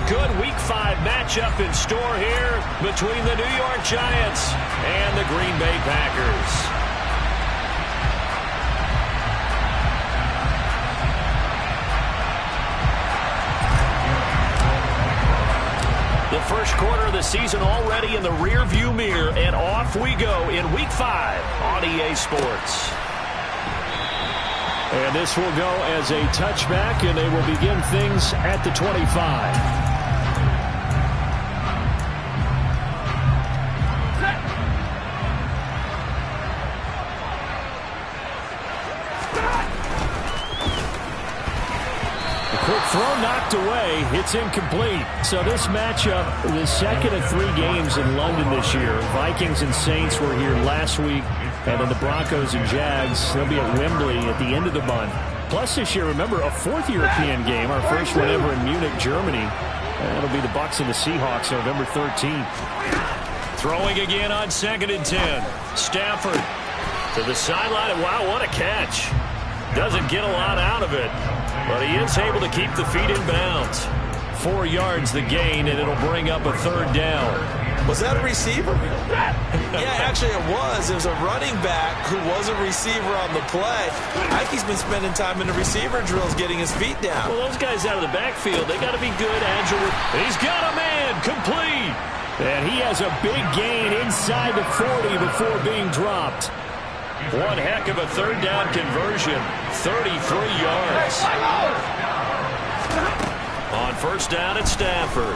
good Week 5 matchup in store here between the New York Giants and the Green Bay Packers. The first quarter of the season already in the rearview mirror, and off we go in Week 5 on EA Sports. And this will go as a touchback, and they will begin things at the 25. Quick throw knocked away. It's incomplete. So this matchup, the second of 3 games in London this year. Vikings and Saints were here last week. And then the Broncos and Jags, they'll be at Wembley at the end of the month. Plus this year, remember, a 4th European game, our first one ever in Munich, Germany. And it'll be the Bucs and the Seahawks November 13th. Throwing again on 2nd and 10. Stafford to the sideline. And wow, what a catch. Doesn't get a lot out of it, but he is able to keep the feet in bounds. 4 yards the gain, and it'll bring up a 3rd down. Was that a receiver? Yeah, actually it was. It was a running back who was a receiver on the play. I think he's been spending time in the receiver drills getting his feet down. Well, those guys out of the backfield, they got to be good, agile. He's got a man, complete. And he has a big gain inside the 40 before being dropped. One heck of a 3rd down conversion, 33 yards. On 1st down at Stafford.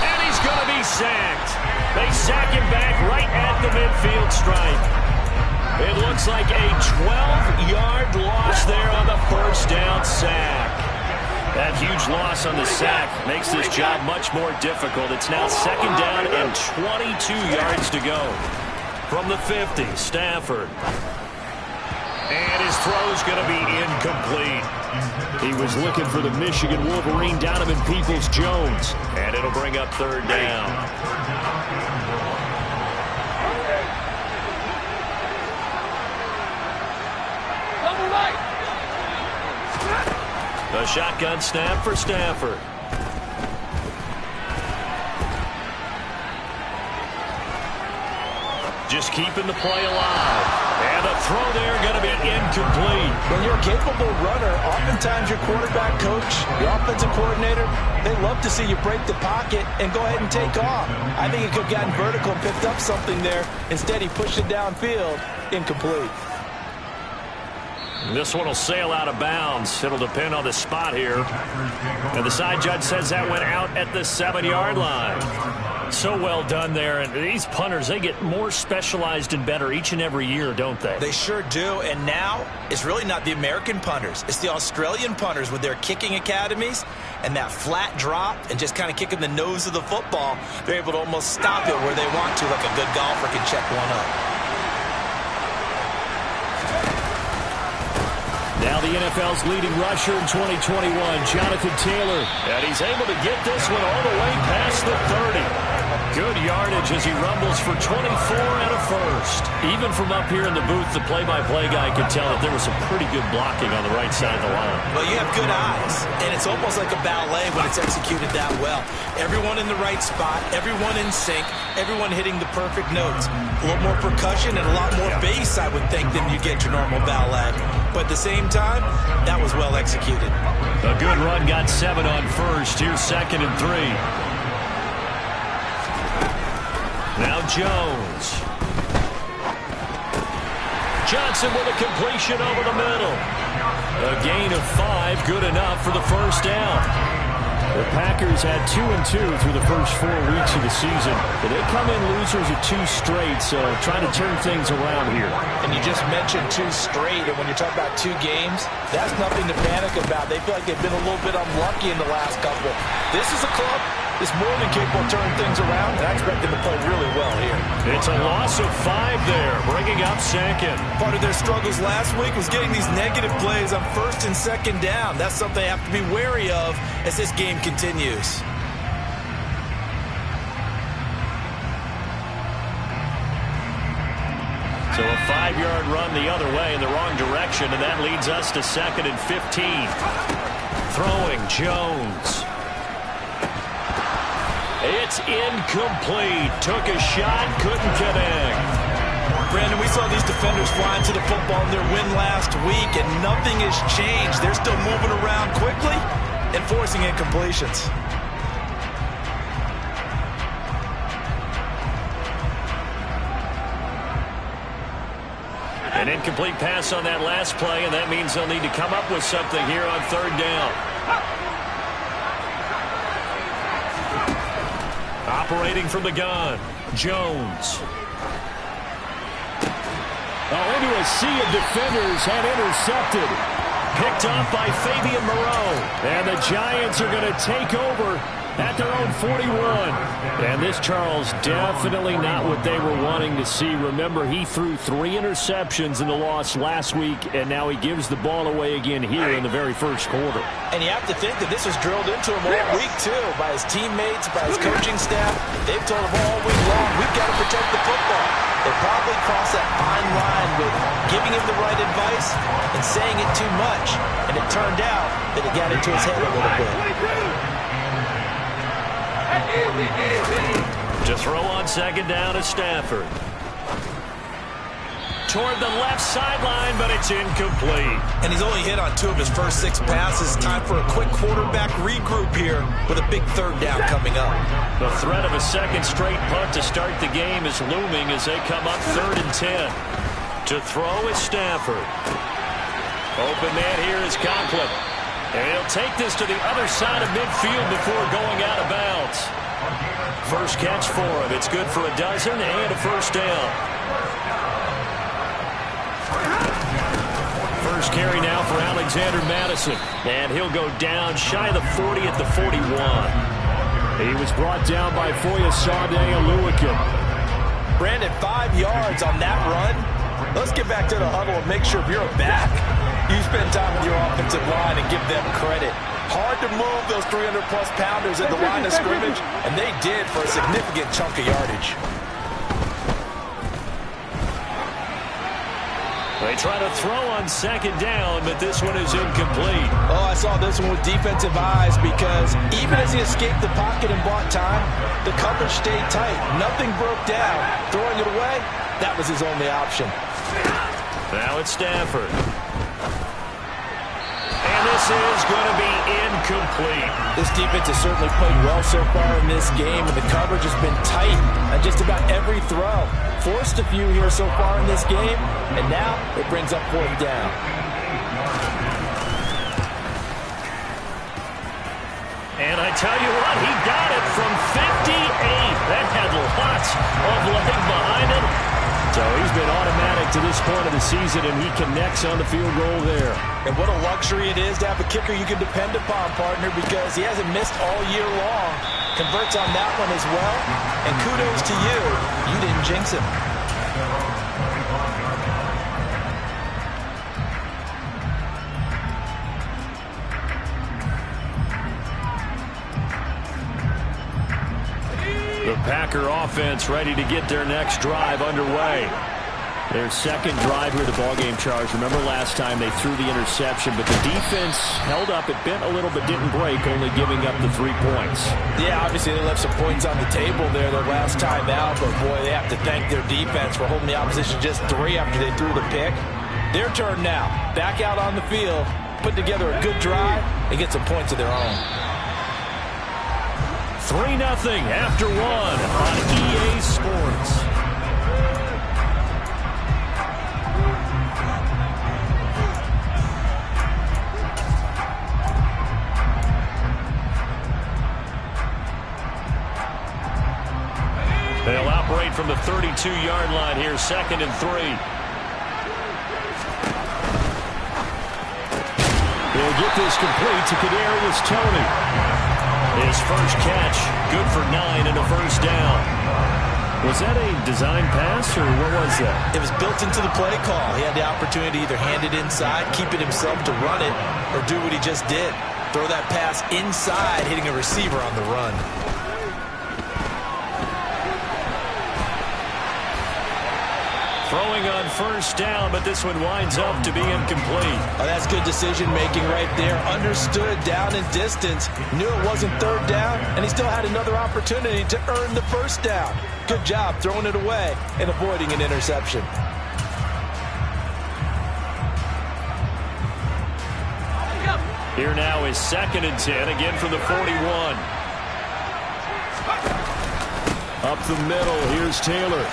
And he's going to be sacked. They sack him back right at the midfield stripe. It looks like a 12-yard loss there on the 1st down sack. That huge loss on the sack makes this job much more difficult. It's now 2nd down and 22 yards to go. From the 50, Stafford. And his throw's going to be incomplete. He was looking for the Michigan Wolverine, Donovan Peoples-Jones. And it'll bring up 3rd down. A shotgun snap for Stafford. Just keeping the play alive. And the throw there going to be incomplete. When you're a capable runner, oftentimes your quarterback coach, your offensive coordinator, they love to see you break the pocket and go ahead and take off. I think he could have gotten vertical and picked up something there. Instead, he pushed it downfield. Incomplete. This one will sail out of bounds. It'll depend on the spot here. And the side judge says that went out at the 7-yard line. So well done there. And these punters, they get more specialized and better each and every year, don't they? They sure do. And now it's really not the American punters. It's the Australian punters with their kicking academies and that flat drop and just kind of kicking the nose of the football. They're able to almost stop it where they want to, like a good golfer can check one up. Now the NFL's leading rusher in 2021, Jonathan Taylor. And he's able to get this one all the way past the 30. Good yardage as he rumbles for 24 and a first. Even from up here in the booth, the play-by-play guy could tell that there was some pretty good blocking on the right side of the line. Well, you have good eyes, and it's almost like a ballet when it's executed that well. Everyone in the right spot, everyone in sync, everyone hitting the perfect notes. A little more percussion and a lot more bass, I would think, than you get your normal ballet. But at the same time, that was well executed. A good run got 7 on first. Here's 2nd and 3. Now Jones. Johnson with a completion over the middle. A gain of 5, good enough for the 1st down. The Packers had 2-2 through the first 4 weeks of the season. But they come in losers of 2 straight, so trying to turn things around here. And you just mentioned 2 straight, and when you're talking about 2 games, that's nothing to panic about. They feel like they've been a little bit unlucky in the last couple. This is a club that's more than capable of turning things around, and I expect them to play really well here. It's a loss of 5 there, bringing up 2nd. Part of their struggles last week was getting these negative plays on 1st and 2nd down. That's something they have to be wary of as this game continues. So a 5-yard run the other way in the wrong direction, and that leads us to 2nd and 15. Throwing Jones. It's incomplete. Took a shot, couldn't connect. Brandon, we saw these defenders flying to the football in their win last week, and nothing has changed. They're still moving around quickly and forcing incompletions. An incomplete pass on that last play, and that means they'll need to come up with something here on third down. Operating from the gun, Jones. Into a sea of defenders and intercepted. Picked off by Fabian Moreau. And the Giants are going to take over at their own 41. And this, Charles, definitely not what they were wanting to see. Remember, he threw 3 interceptions in the loss last week, and now he gives the ball away again here in the very first quarter. And you have to think that this was drilled into him all week, too, by his teammates, by his coaching staff. They've told him all week long, we've got to protect the football. They probably crossed that fine line with giving him the right advice and saying it too much. And it turned out that it got into his head a little bit. To throw on second down is Stafford. Toward the left sideline, but it's incomplete. And he's only hit on 2 of his first 6 passes. Time for a quick quarterback regroup here with a big third down coming up. The threat of a second straight punt to start the game is looming as they come up 3rd and 10. To throw is Stafford. Open man here is Conklin. And he'll take this to the other side of midfield before going out of bounds. First catch for him. It's good for a dozen and a first down. First carry now for Alexander Madison. And he'll go down shy of the 40 at the 41. He was brought down by Foyesade Oluwakim. Brandon, 5 yards on that run. Let's get back to the huddle and make sure if you're a back, you spend time with your offensive line and give them credit. Hard to move those 300-plus pounders at the line of scrimmage, and they did for a significant chunk of yardage. They try to throw on second down, but this one is incomplete. Oh, I saw this one with defensive eyes because even as he escaped the pocket and bought time, the coverage stayed tight. Nothing broke down. Throwing it away, that was his only option. Now it's Stafford. And this is going to be incomplete. This defense has certainly played well so far in this game, and the coverage has been tight on just about every throw. Forced a few here so far in this game, and now it brings up 4th down. And I tell you what, he got it from 58. That had lots of leg behind it. So he's been automatic to this point of the season, and he connects on the field goal there. And what a luxury it is to have a kicker you can depend upon, partner, because he hasn't missed all year long. Converts on that one as well. And kudos to you. You didn't jinx him. The Packer offense ready to get their next drive underway. Their second drive here, the ballgame, Charles. Remember last time they threw the interception, but the defense held up. It bent a little but didn't break, only giving up the 3 points. Yeah, obviously they left some points on the table there their last time out, but boy, they have to thank their defense for holding the opposition just 3 after they threw the pick. Their turn now. Back out on the field, put together a good drive, and get some points of their own. 3-0 after 1 on EA Sports. They'll operate from the 32-yard line here, 2nd and 3. They'll get this complete to Kadarius Toney. His first catch, good for 9 and a first down. Was that a design pass, or what was that? It was built into the play call. He had the opportunity to either hand it inside, keep it himself to run it, or do what he just did. Throw that pass inside, hitting a receiver on the run. Throwing on first down, but this one winds up to be incomplete. Oh, that's good decision-making right there. Understood down and distance. Knew it wasn't third down, and he still had another opportunity to earn the first down. Good job throwing it away and avoiding an interception. Here now is 2nd and 10, again from the 41. Up the middle, here's Taylor.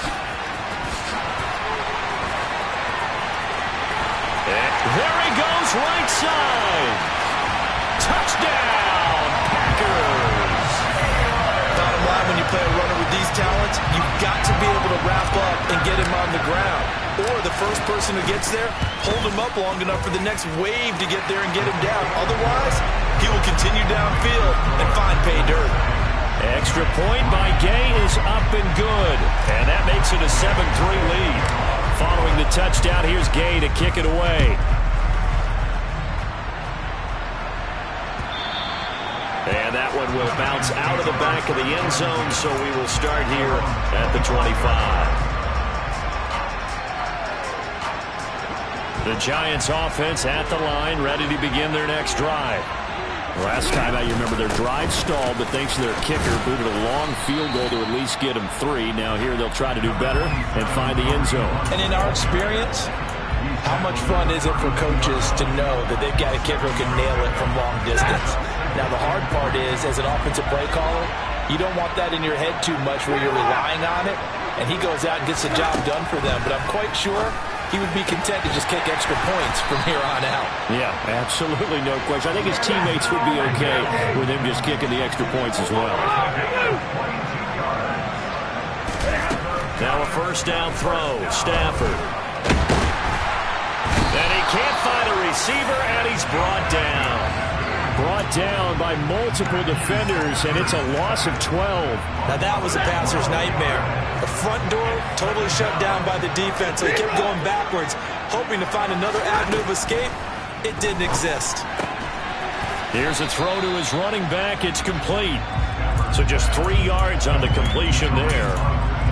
There he goes, right side. Touchdown, Packers. Bottom line, when you play a runner with these talents, you've got to be able to wrap up and get him on the ground. Or the first person who gets there, hold him up long enough for the next wave to get there and get him down. Otherwise, he will continue downfield and find pay dirt. Extra point by Gay is up and good. And that makes it a 7-3 lead. Following the touchdown, here's Gay to kick it away. And that one will bounce out of the back of the end zone, so we will start here at the 25. The Giants offense at the line, ready to begin their next drive. Last time out, you remember their drive stalled, but thanks to their kicker, booted a long field goal to at least get them 3. Now here they'll try to do better and find the end zone. And in our experience, how much fun is it for coaches to know that they've got a kicker who can nail it from long distance? Now the hard part is, as an offensive play caller, you don't want that in your head too much where you're relying on it, and he goes out and gets the job done for them. But I'm quite sure he would be content to just kick extra points from here on out. Yeah, absolutely no question. I think his teammates would be okay with him just kicking the extra points as well. Now a first down throw. Stafford. And he can't find a receiver, and he's brought down. Brought down by multiple defenders, and it's a loss of 12. Now that was a passer's nightmare. The front door totally shut down by the defense, so he kept going backwards, hoping to find another avenue of escape. It didn't exist. Here's a throw to his running back. It's complete. So just 3 yards on the completion there.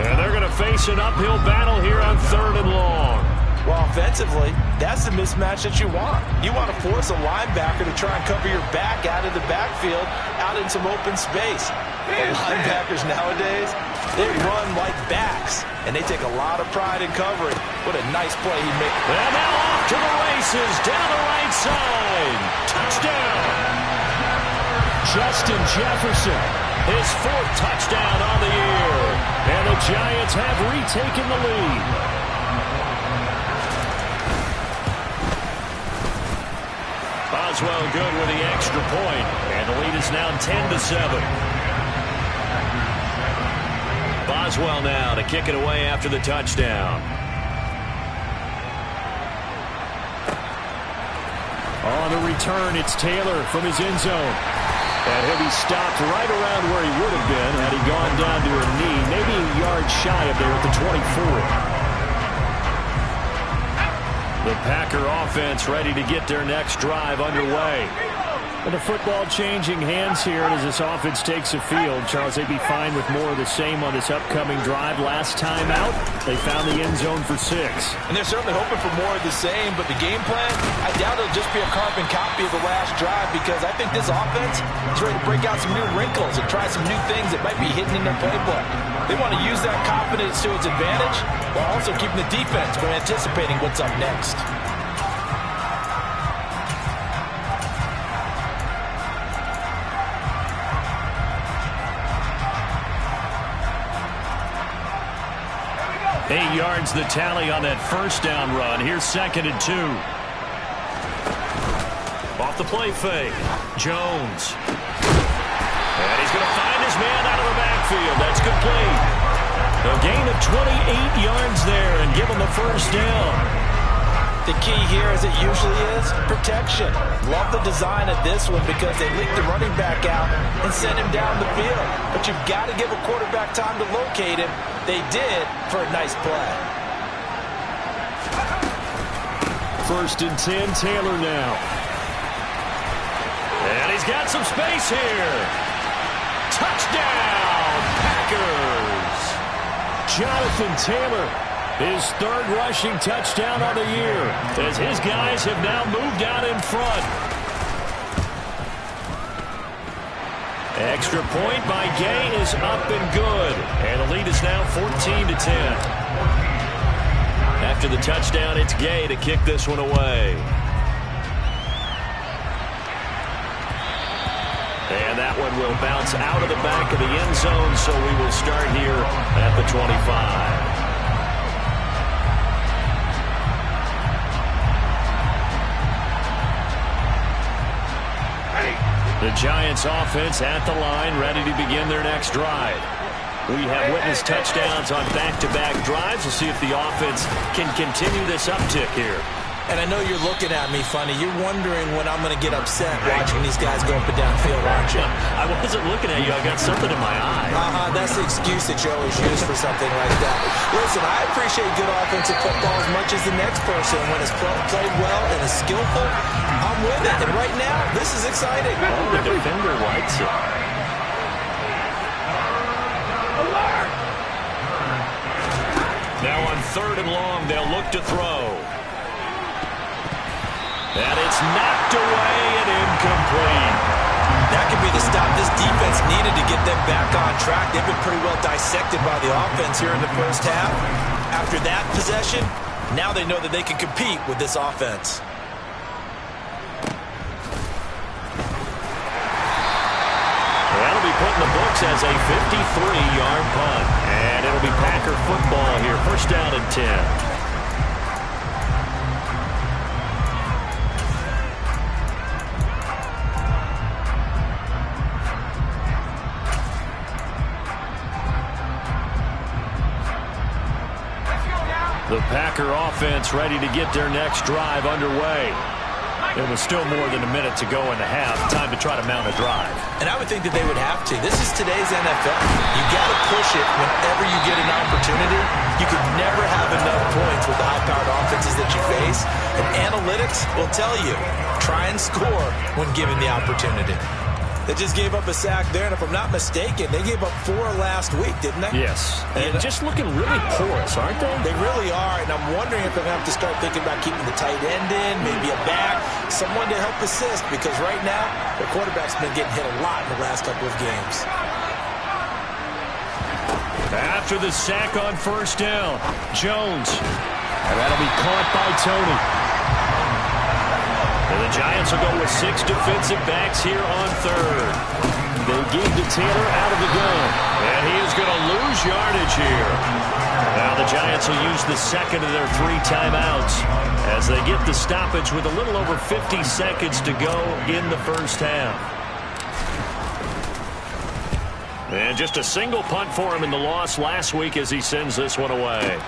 And they're going to face an uphill battle here on 3rd and long. Well, offensively, that's the mismatch that you want. You want to force a linebacker to try and cover your back out of the backfield, out in some open space. And linebackers nowadays, they run like backs, and they take a lot of pride in covering. What a nice play he made. And now off to the races, down the right side. Touchdown. Justin Jefferson, his 4th touchdown on the year. And the Giants have retaken the lead. Boswell good with the extra point, and the lead is now 10-7. Boswell now to kick it away after the touchdown. On the return, it's Taylor from his end zone. And he'll be stopped right around where he would have been had he gone down to a knee, maybe a yard shy of there at the 24. The Packer offense ready to get their next drive underway. And the football changing hands here as this offense takes the field. Charles, they'd be fine with more of the same on this upcoming drive. Last time out, they found the end zone for 6. And they're certainly hoping for more of the same, but the game plan, I doubt it'll just be a carbon copy of the last drive, because I think this offense is ready to break out some new wrinkles and try some new things that might be hidden in their playbook. They want to use that confidence to its advantage while also keeping the defense from anticipating what's up next. Eight yards the tally on that first down run. Here's 2nd and 2. Off the play fake. Jones. And he's going to find his man out of the backfield. That's complete. A gain of 28 yards there and give him the first down. The key here, as it usually is, protection. Love the design of this one because they leaked the running back out and sent him down the field. But you've got to give a quarterback time to locate him. They did for a nice play. 1st and 10, Taylor now. And he's got some space here. Touchdown, Packers. Jonathan Taylor His third rushing touchdown on the year, as his guys have now moved out in front. Extra point by Gay is up and good. And the lead is now 14-10. After the touchdown, it's Gay to kick this one away. And that one will bounce out of the back of the end zone, so we will start here at the 25. The Giants offense at the line, ready to begin their next drive. We have witnessed touchdowns on back-to-back drives. We'll see if the offense can continue this uptick here. And I know you're looking at me funny. You're wondering when I'm going to get upset watching these guys go up and down field, aren't you? I wasn't looking at you. I got something in my eye. That's the excuse that you always use for something like that. Listen, I appreciate good offensive football as much as the next person. When it's played well and is skillful, I'm with it. And right now, this is exciting. Oh, the defender likes it. Now on 3rd and long, they'll look to throw. And it's knocked away and incomplete. That could be the stop this defense needed to get them back on track. They've been pretty well dissected by the offense here in the first half. After that possession, now they know that they can compete with this offense. That'll be put in the books as a 53-yard punt. And it'll be Packer football here. First down and 10. The Packer offense ready to get their next drive underway. It was still more than a minute to go in the half. Time to try to mount a drive. And I would think that they would have to. This is today's NFL. You got to push it whenever you get an opportunity. You could never have enough points with the high-powered offenses that you face. And analytics will tell you, try and score when given the opportunity. They just gave up a sack there, and if I'm not mistaken, they gave up 4 last week, didn't they? Yes. And just looking really porous, aren't they? They really are, and I'm wondering if they're going to have to start thinking about keeping the tight end in, maybe a back, someone to help assist, because right now, their quarterback's been getting hit a lot in the last couple of games. After the sack on first down, Jones. And that'll be caught by Tony. And the Giants will go with 6 defensive backs here on 3rd. They give to Taylor out of the gun. And he is going to lose yardage here. Now the Giants will use the second of their 3 timeouts as they get the stoppage with a little over 50 seconds to go in the first half. And just a single punt for him in the loss last week as he sends this one away.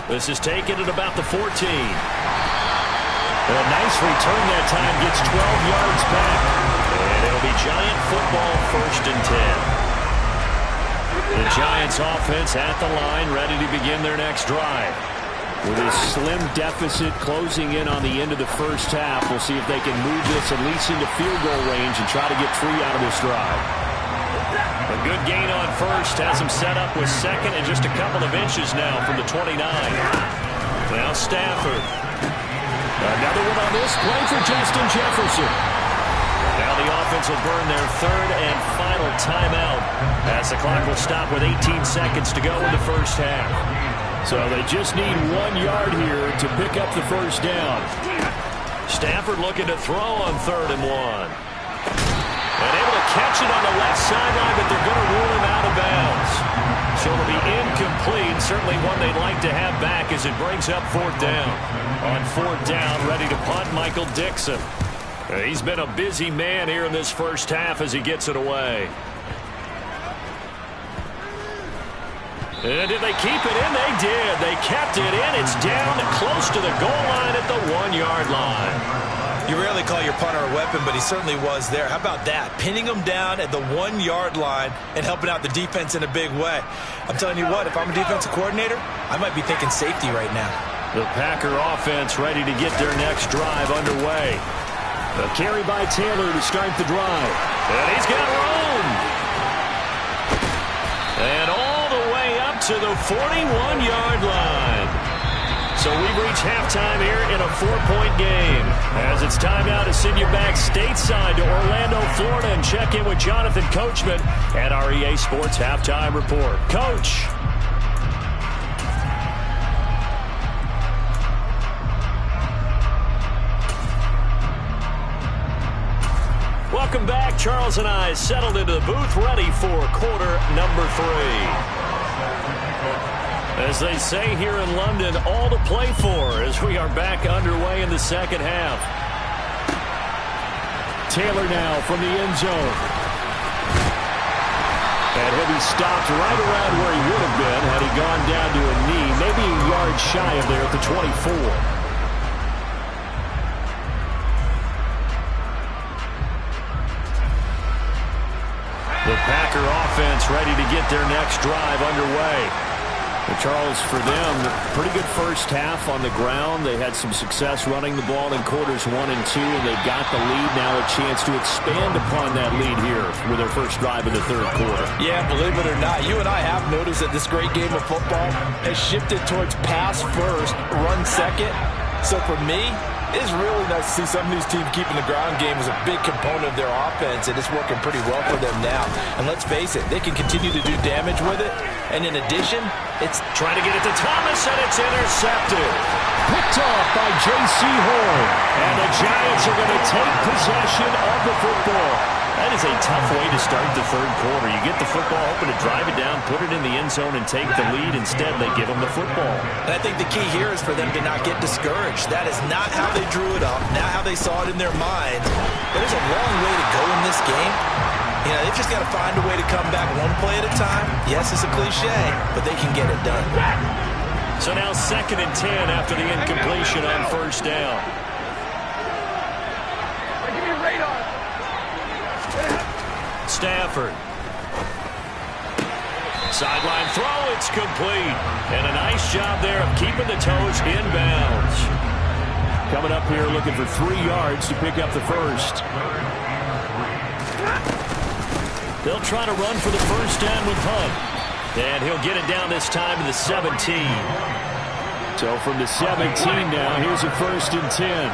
This is taken at about the 14. And a nice return that time, gets 12 yards back. And it'll be Giant football, 1st and 10. The Giants offense at the line, ready to begin their next drive. With a slim deficit closing in on the end of the first half, we'll see if they can move this at least into field goal range and try to get 3 out of this drive. A good gain on first has him set up with 2nd and just a couple of inches now from the 29. Now Stafford. Another one on this play for Justin Jefferson. Now the offense will burn their 3rd and final timeout as the clock will stop with 18 seconds to go in the first half. So they just need 1 yard here to pick up the first down. Stafford looking to throw on 3rd and 1. And able to catch it on the left sideline, but they're going to rule him out of bounds. So it'll be incomplete. Certainly one they'd like to have back as it brings up 4th down. On 4th down, ready to punt, Michael Dixon. He's been a busy man here in this first half as he gets it away. And did they keep it in? They did. They kept it in. It's down close to the goal line at the 1 yard line. You rarely call your punter a weapon, but he certainly was there. How about that? Pinning him down at the 1 yard line and helping out the defense in a big way. I'm telling you what, if I'm a defensive coordinator, I might be thinking safety right now. The Packer offense ready to get their next drive underway. A carry by Taylor to start the drive. And he's got room. And all the way up to the 41 yard line. So we've reached halftime here in a 4-point game. As it's time now to send you back stateside to Orlando, Florida, and check in with Jonathan Coachman at our EA Sports Halftime Report. Coach. Welcome back. Charles and I settled into the booth, ready for quarter number 3. As they say here in London, all to play for as we are back underway in the second half. Taylor now from the end zone. And he'll be stopped right around where he would have been had he gone down to a knee, maybe a yard shy of there at the 24. The Packer offense ready to get their next drive underway. Well, Charles, for them, pretty good first half on the ground. They had some success running the ball in quarters 1 and 2, and they've got the lead now, a chance to expand upon that lead here with their first drive in the third quarter. Yeah, believe it or not, you and I have noticed that this great game of football has shifted towards pass first, run second. So for me, it's really nice to see some of these teams keeping the ground game as a big component of their offense, and it's working pretty well for them now. And let's face it, they can continue to do damage with it. And in addition, it's trying to get it to Thomas, and it's intercepted. Picked off by J.C. Horn. And the Giants are going to take possession of the football. That is a tough way to start the third quarter. You get the football, hoping to drive it down, put it in the end zone, and take the lead. Instead, they give them the football. And I think the key here is for them to not get discouraged. That is not how they drew it up, not how they saw it in their minds. But there's a long way to go in this game. You know, they've just got to find a way to come back one play at a time. Yes, it's a cliche, but they can get it done. So now 2nd and 10 after the incompletion on first down. Stafford. Sideline throw, it's complete. And a nice job there of keeping the toes inbounds. Coming up here looking for 3 yards to pick up the first. They'll try to run for the first down with Hunt. And he'll get it down this time to the 17. So from the 17 now, here's a 1st and 10.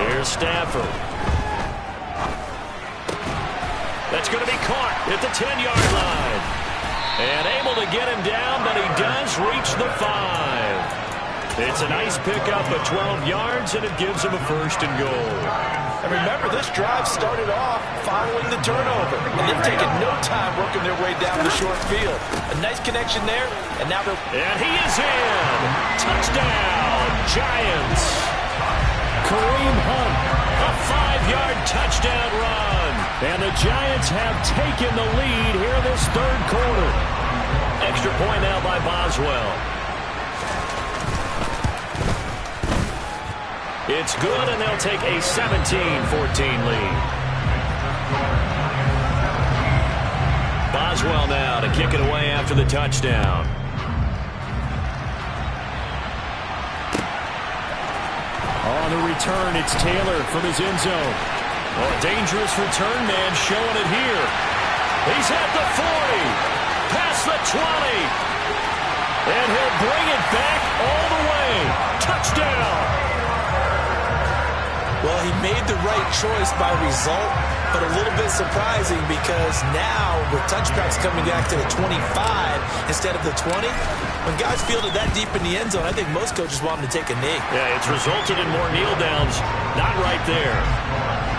Here's Stafford. That's going to be caught at the 10-yard line. And able to get him down, but he does reach the 5. It's a nice pickup of 12 yards, and it gives him a 1st and goal. And remember, this drive started off following the turnover. And they've taken no time working their way down the short field. A nice connection there, and now they're... And he is in! Touchdown, Giants! Kareem Hunt, a 5-yard touchdown run. And the Giants have taken the lead here this third quarter. Extra point now by Boswell. It's good, and they'll take a 17-14 lead. Boswell now to kick it away after the touchdown. On the return, it's Taylor from his end zone. Oh, a dangerous return man showing it here. He's at the 40, past the 20, and he'll bring it back all the way. Touchdown! Well, he made the right choice by result, but a little bit surprising because now with touchbacks coming back to the 25 instead of the 20, when guys fielded that deep in the end zone, I think most coaches want them to take a knee. Yeah, it's resulted in more kneel downs. Not right there.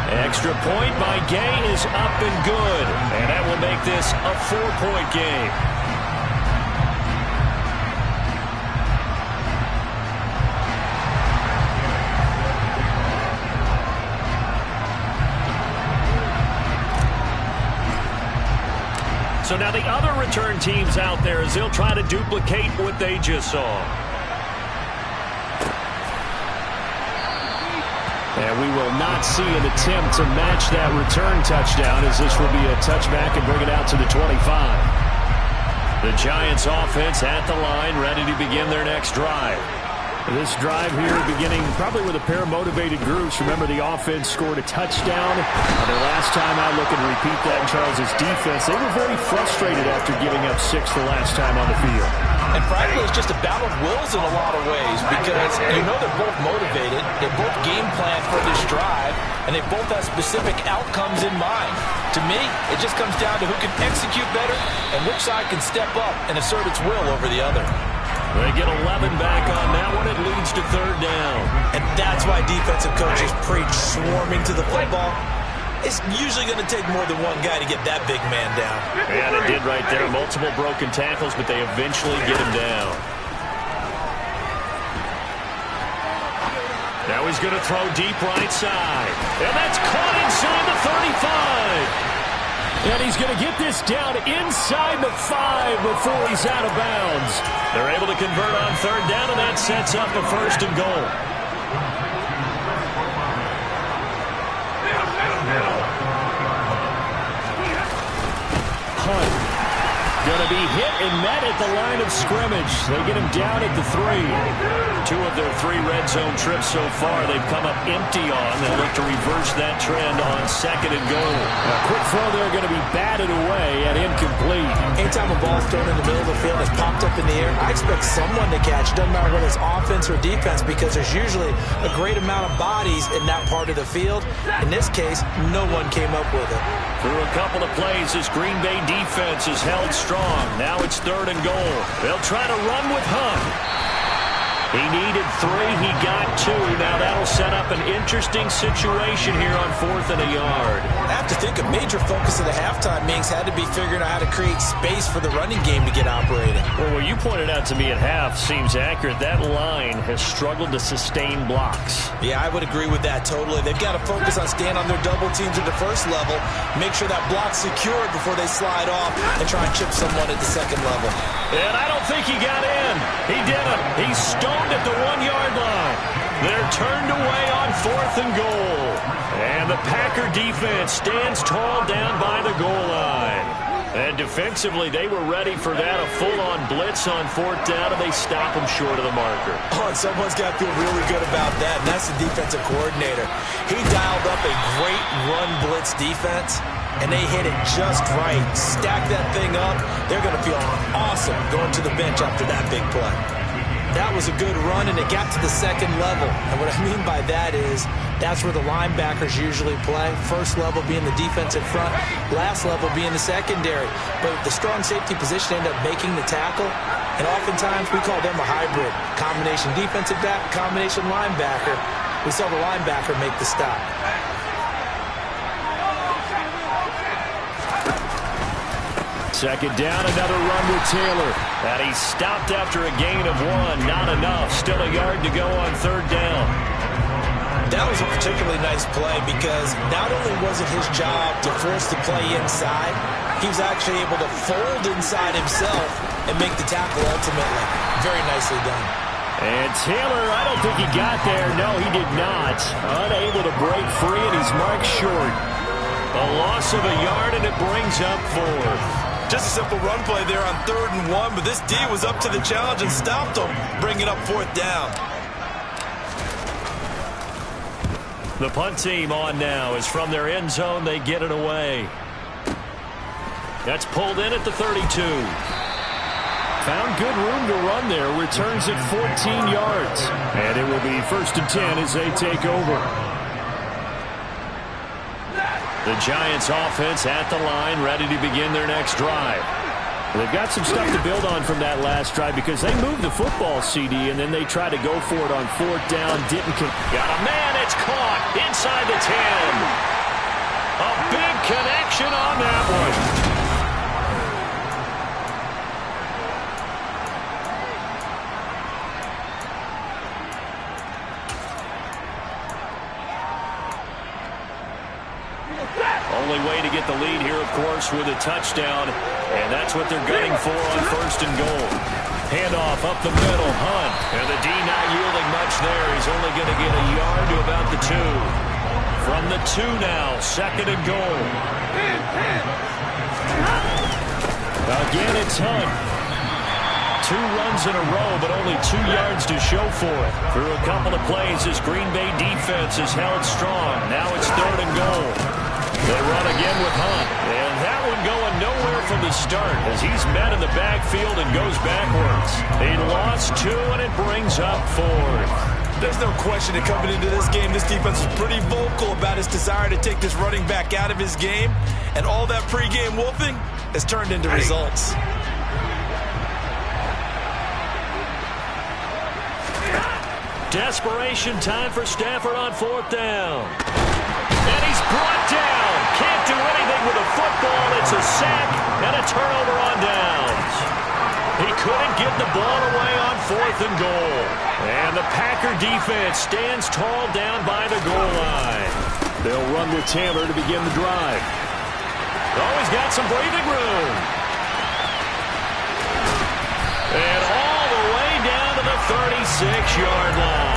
Extra point by Gay is up and good, and that will make this a 4-point game. So now the other return teams out there as they'll try to duplicate what they just saw. And we will not see an attempt to match that return touchdown as this will be a touchback and bring it out to the 25. The Giants offense at the line ready to begin their next drive. This drive here beginning probably with a pair of motivated groups. Remember, the offense scored a touchdown their last time out. Looking to repeat that in Charles's defense. They were very frustrated after giving up 6 the last time on the field. And frankly, it's just a battle of wills in a lot of ways because you know they're both motivated, they both game plan for this drive, and they both have specific outcomes in mind. To me, it just comes down to who can execute better and which side can step up and assert its will over the other. They get 11 back on that one. It leads to third down. And that's why defensive coaches preach swarming to the football. It's usually going to take more than one guy to get that big man down. Yeah, they did right there. Multiple broken tackles, but they eventually get him down. Now he's going to throw deep right side. And that's caught inside the 35. And he's going to get this down inside the 5 before he's out of bounds. They're able to convert on third down, and that sets up a first and goal. Hunt. Going to be hit and met at the line of scrimmage. They get him down at the 3. 2 of their 3 red zone trips so far they've come up empty on. They'll look to reverse that trend on second and goal. A quick throw there going to be batted away and incomplete. Anytime a ball's thrown in the middle of the field and it's popped up in the air, I expect someone to catch. Doesn't matter whether it's offense or defense because there's usually a great amount of bodies in that part of the field. In this case, no one came up with it. Through a couple of plays, this Green Bay defense is held strong. Now it's third and goal. They'll try to run with Hunt. He needed 3. He got 2. Now that'll set up an interesting situation here on 4th and a yard. I have to think a major focus of the halftime meetings had to be figuring out how to create space for the running game to get operating. Well, what you pointed out to me at half seems accurate. That line has struggled to sustain blocks. Yeah, I would agree with that totally. They've got to focus on staying on their double teams at the first level, make sure that block's secured before they slide off and try and chip someone at the second level. And I don't think he got in. He didn't. He's stoned at the 1-yard line. They're turned away on 4th and goal. And the Packer defense stands tall down by the goal line. And defensively, they were ready for that, a full-on blitz on 4th down, and they stop them short of the marker. Oh, and someone's got to feel really good about that, and that's the defensive coordinator. He dialed up a great run blitz defense, and they hit it just right. Stack that thing up. They're going to feel awesome going to the bench after that big play. That was a good run, and it got to the second level. And what I mean by that is that's where the linebackers usually play. First level being the defensive front, last level being the secondary. But the strong safety position ended up making the tackle, and oftentimes we call them a hybrid. Combination defensive back, combination linebacker. We saw the linebacker make the stop. Second down, another run with Taylor. And he stopped after a gain of 1. Not enough. Still a yard to go on third down. That was a particularly nice play because not only was it his job to force the play inside, he was actually able to fold inside himself and make the tackle ultimately. Very nicely done. And Taylor, I don't think he got there. No, he did not. Unable to break free, and he's marked short. A loss of a yard, and it brings up 4th. Just a simple run play there on 3rd and 1, but this D was up to the challenge and stopped him, bringing up 4th down. The punt team on now is from their end zone. They get it away. That's pulled in at the 32. Found good room to run there. Returns at 14 yards. And it will be 1st and 10 as they take over. The Giants offense at the line, ready to begin their next drive. They've got some stuff to build on from that last drive because they moved the football, CD, and then they tried to go for it on 4th down. Got a man, it's caught inside the 10. A big connection on that one. Only way to get the lead here, of course, with a touchdown, and that's what they're gunning for on 1st and goal. Handoff up the middle, Hunt, and the D not yielding much there. He's only going to get a yard to about the 2. From the 2 now, 2nd and goal. Again, it's Hunt. 2 runs in a row, but only 2 yards to show for it. Through a couple of plays, this Green Bay defense is held strong. Now it's 3rd and goal. They run again with Hunt, and that one going nowhere from the start as he's met in the backfield and goes backwards. He lost 2, and it brings up 4th. There's no question that coming into this game, this defense is pretty vocal about its desire to take this running back out of his game, and all that pregame wolfing has turned into results. Desperation time for Stafford on 4th down. And he's brought down. Can't do anything with a football. It's a sack and a turnover on downs. He couldn't get the ball away on 4th and goal. And the Packer defense stands tall down by the goal line. They'll run with Taylor to begin the drive. Oh, he's got some breathing room. And all the way down to the 36-yard line.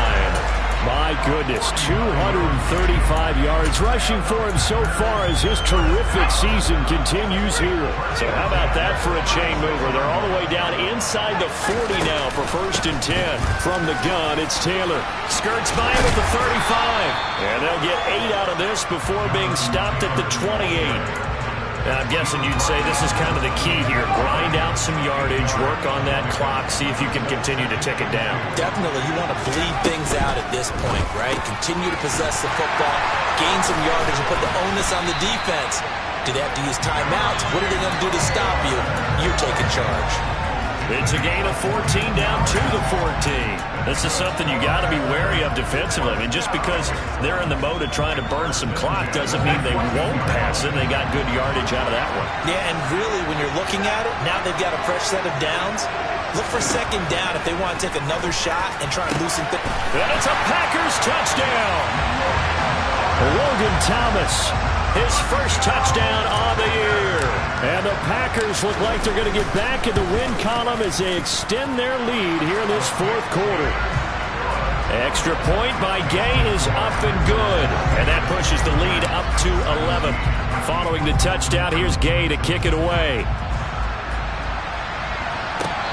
My goodness, 235 yards rushing for him so far as his terrific season continues here. So how about that for a chain mover? They're all the way down inside the 40 now for 1st and 10. From the gun, it's Taylor. Skirts by him at the 35. And they'll get 8 out of this before being stopped at the 28. I'm guessing you'd say this is kind of the key here. Grind out some yardage, work on that clock, see if you can continue to tick it down. Definitely, you want to bleed things out at this point, right? Continue to possess the football, gain some yardage, and put the onus on the defense. Do they have to use timeouts? What are they going to do to stop you? You're taking charge. It's a gain of 14 down to the 14. This is something you got to be wary of defensively. I mean, just because they're in the mode of trying to burn some clock doesn't mean they won't pass it. They got good yardage out of that one. Yeah, and really, when you're looking at it, now they've got a fresh set of downs. Look for 2nd down if they want to take another shot and try and loosen things. And it's a Packers touchdown. Logan Thomas, his first touchdown on the year. And the Packers look like they're going to get back in the win column as they extend their lead here in this 4th quarter. Extra point by Gay is up and good. And that pushes the lead up to 11. Following the touchdown, here's Gay to kick it away.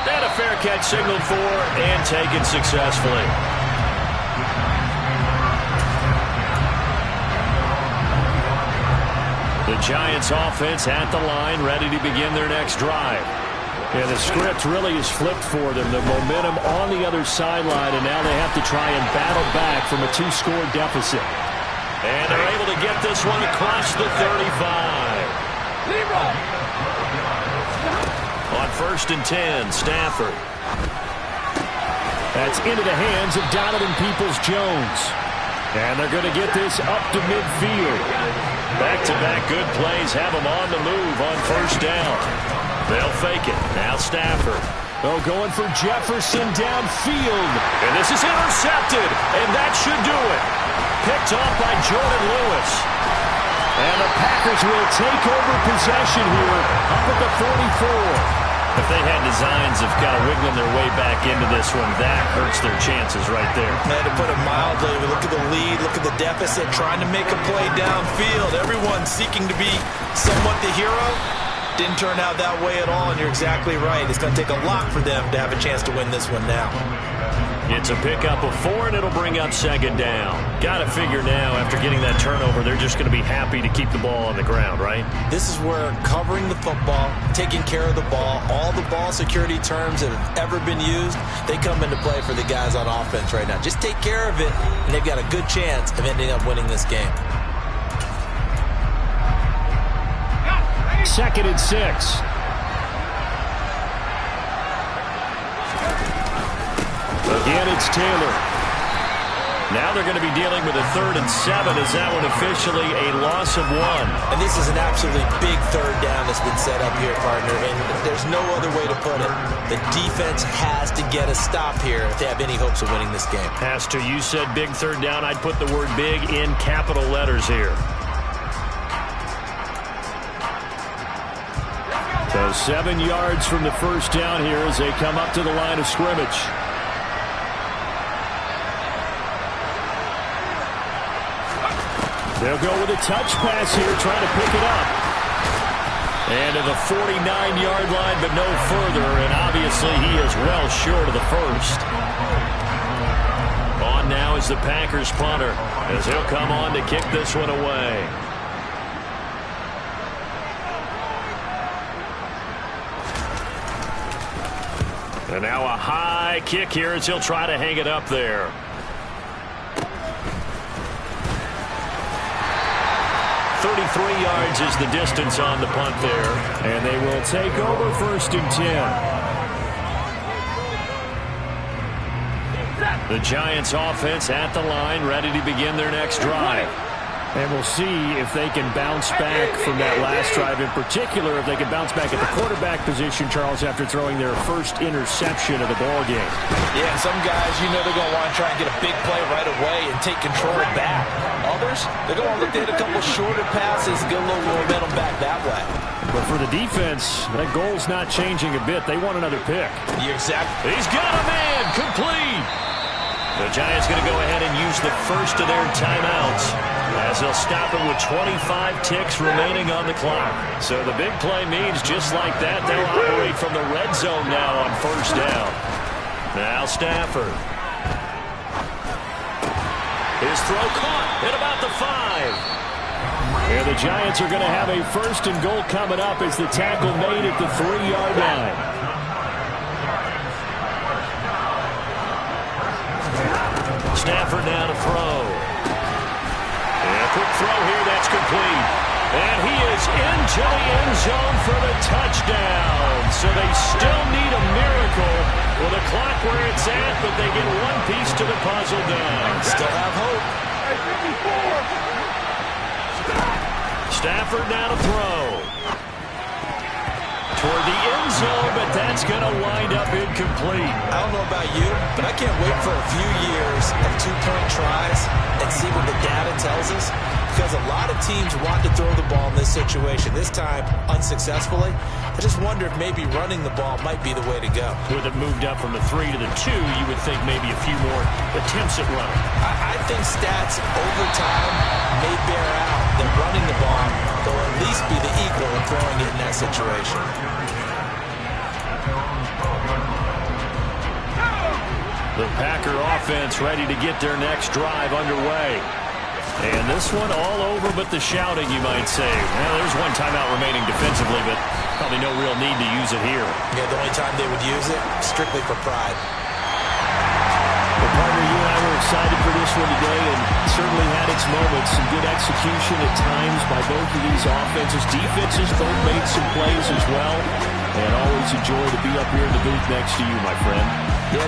And a fair catch signaled for and taken successfully. The Giants offense at the line, ready to begin their next drive. And the script really is flipped for them. The momentum on the other sideline, and now they have to try and battle back from a 2-score deficit. And they're able to get this one across the 35. On 1st and 10, Stafford. That's into the hands of Donovan Peoples-Jones. And they're going to get this up to midfield. Back-to-back good plays have them on the move on 1st down. They'll fake it. Now Stafford. Oh, going for Jefferson downfield. And this is intercepted. And that should do it. Picked off by Jordan Lewis. And the Packers will take over possession here up at the 44. If they had designs of kind of wiggling their way back into this one, that hurts their chances right there. Man, to put it mildly, look at the lead, look at the deficit, trying to make a play downfield. Everyone seeking to be somewhat the hero. Didn't turn out that way at all, and you're exactly right. It's going to take a lot for them to have a chance to win this one now. It's a pickup of 4, and it'll bring up 2nd down. Got to figure now, after getting that turnover, they're just going to be happy to keep the ball on the ground, right? This is where covering the football, taking care of the ball, all the ball security terms that have ever been used, they come into play for the guys on offense right now. Just take care of it, and they've got a good chance of ending up winning this game. 2nd and 6. Again, it's Taylor. Now they're going to be dealing with a 3rd and 7. Is that one officially a loss of 1? And this is an absolutely big 3rd down that's been set up here, partner, and there's no other way to put it. The defense has to get a stop here if they have any hopes of winning this game. Has to. You said big 3rd down. I'd put the word big in capital letters here. So 7 yards from the 1st down here as they come up to the line of scrimmage. They'll go with a touch pass here, trying to pick it up. And to the 49-yard line, but no further. And obviously he is well short of the 1st. On now is the Packers punter, as he'll come on to kick this one away. And now a high kick here as he'll try to hang it up there. .33 yards is the distance on the punt there. And they will take over 1st and 10. The Giants offense at the line, ready to begin their next drive. And we'll see if they can bounce back from that last drive. In particular, if they can bounce back at the quarterback position, Charles, after throwing their first interception of the ball game. Yeah, some guys, you know, they're going to want to try and get a big play right away and take control back. Others, they're going to look to hit a couple shorter passes, get a little momentum back that way. But for the defense, that goal's not changing a bit. They want another pick. You're exactly. He's got a man, complete. The Giants going to go ahead and use the first of their timeouts, as they'll stop it with 25 ticks remaining on the clock. So the big play means just like that, they'll operate from the red zone now on 1st down. Now Stafford. His throw caught at about the 5. And the Giants are going to have a 1st and goal coming up as the tackle made at the 3-yard line. Stafford now to throw. And a quick throw here, that's complete. And he is into the end zone for the touchdown. So they still need a miracle with the clock where it's at, but they get one piece to the puzzle done. Still have hope. Stafford now to throw. Toward the end zone, but that's going to wind up incomplete. I don't know about you, but I can't wait for a few years of 2-point tries and see what the data tells us. Because a lot of teams want to throw the ball in this situation. This time, unsuccessfully. I just wonder if maybe running the ball might be the way to go. With it moved up from the 3 to the 2, you would think maybe a few more attempts at running. I think stats over time may bear out that running the ball will at least be the equal of throwing it in that situation. The Packer offense ready to get their next drive underway. And this one all over but the shouting, you might say. Well, there's one timeout remaining defensively, but probably no real need to use it here. Yeah, the only time they would use it, strictly for pride. Well, partner, you and I were excited for this one today, and certainly had its moments. Some good execution at times by both of these offenses. Defenses both made some plays as well. And always a joy to be up here in the booth next to you, my friend. Yeah.